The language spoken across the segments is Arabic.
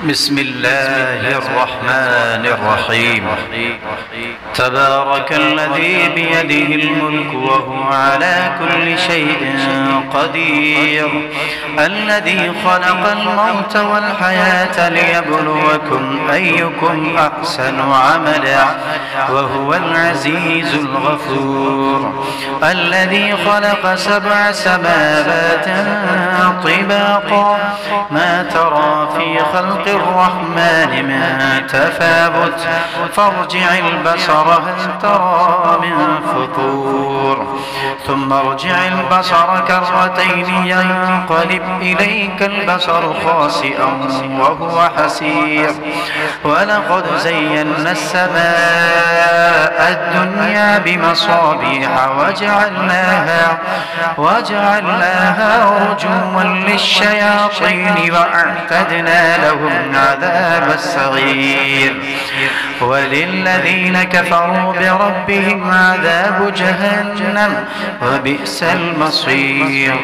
بسم الله الرحمن الرحيم. تبارك الذي بيده الملك وهو على كل شيء قدير، الذي خلق الموت والحياة ليبلوكم أيكم أحسن عملا وهو العزيز الغفور، الذي خلق 7 سماوات طباقا ما ترى في خلق الرحمن من تفاوت فارجع البصر هل ترى من فطور، ثم ارجع البصر كرتين ينقلب إليك البصر خاسئا وهو حسير، ولقد زينا السماء الدنيا بمصابيح وجعلناها رجوما للشياطين وأعتدنا لهم عذاب السعير، وللذين كفروا بربهم عذاب جهنم وبئس المصير.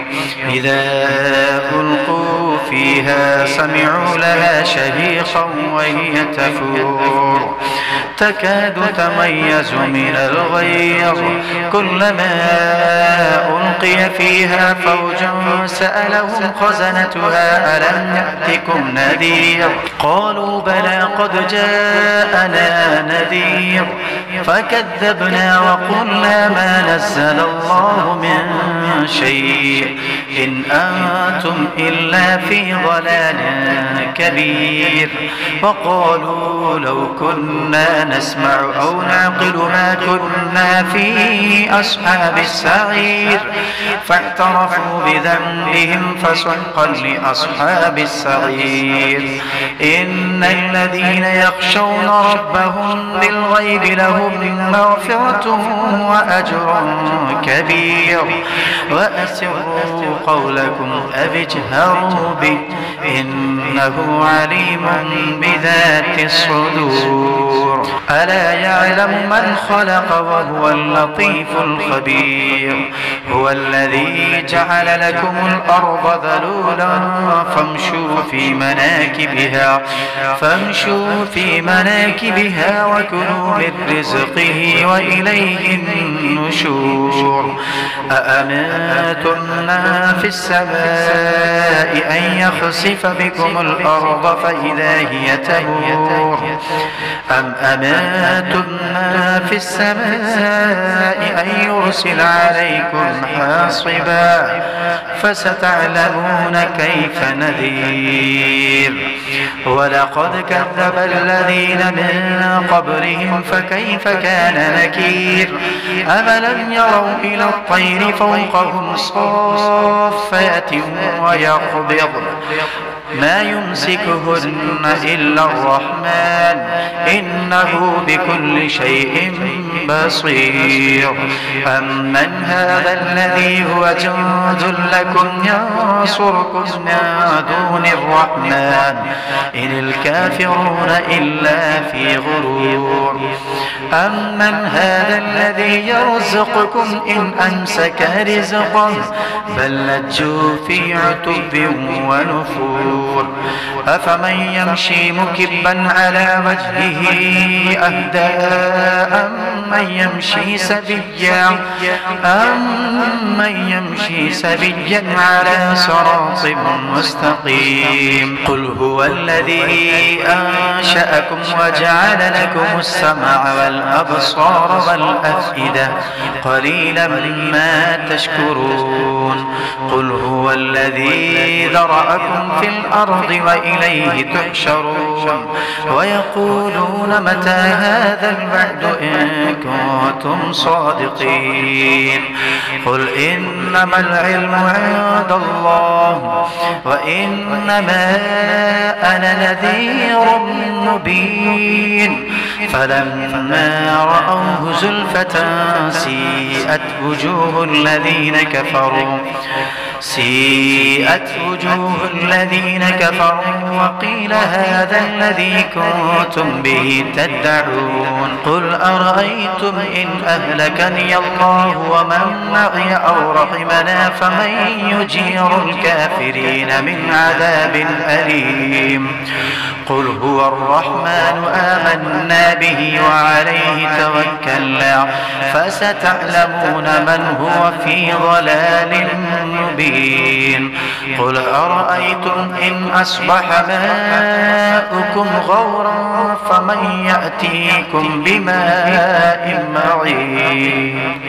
إذا ألقوا فيها سمعوا لها شهيقا وهي تفور تكاد تميز من الغيظ، كلما ألقي فيها فوج سألهم خزنتها ألم يأتكم نذير، قالوا بلى قد جاءنا نذير فكذبنا وقلنا ما نزل الله من شيء إن أنتم إلا في ضلال كبير، وقالوا لو كنا نسمع أو نعقل ما كنا في أصحاب السعير، فاعترفوا بذنبهم فسحقا لأصحاب السعير. إن الذين يخشون ربهم بالغيب لهم مغفرة وأجر كبير، وأسروا قولكم أو اجهروا به إنه عليم بذات الصدور. ألا يعلم من خلق وهو اللطيف الخبير، هو الذي جعل لكم الأرض ذلولا فامشوا في مناكبها وكلوا من رزقه وإليه النشور. أأمنتم من في السماء أن يخسف بكم الأرض فإذا هي تمور، أم أمنتم من في السماء أن يرسل عليكم حاصبا فستعلمون كيف نذير. ولقد كذب الذين من قبلهم فكيف كان نكير، أفلم يروا إلى الطير فوقهم صافات ويقبض ما يمسكهن إلا الرحمن إنه بكل شيء بصير. أمن هذا الذي هو جند لكم ينصركم من دون الرحمن إن الكافرون إلا في غرور. أمن هذا الذي يرزقكم إن أمسك رزقه بل لجوا في عتب ونفور. أفمن يمشي مكبا على وجهه أهدى أمن يمشي سبيا على صراط مستقيم. قل هو الذي أنشأكم وجعل لكم السمع والأبصار والأفئدة قليلا ما تشكرون. قل هو الذي ذرأكم في الأرض وإليه تحشرون. ويقولون متى هذا الوعد إن كنتم صادقين. قل إنما العلم عند الله وإنما أنا نذير مبين. فلما رأوه زلفة سيئت وجوه الذين كفروا سيئت وجوه الذين كفروا وقيل هذا الذي كنتم به تدعون قل أرأيتم إن أهلكني الله ومن معي أو رحمنا فمن يجير الكافرين من عذاب أليم قل هو الرحمن آمنا به وعليه توكلنا فستعلمون من هو في ضلال مبين قل أرأيتم إن أصبح ماؤكم غورا فمن يأتيكم بماء معين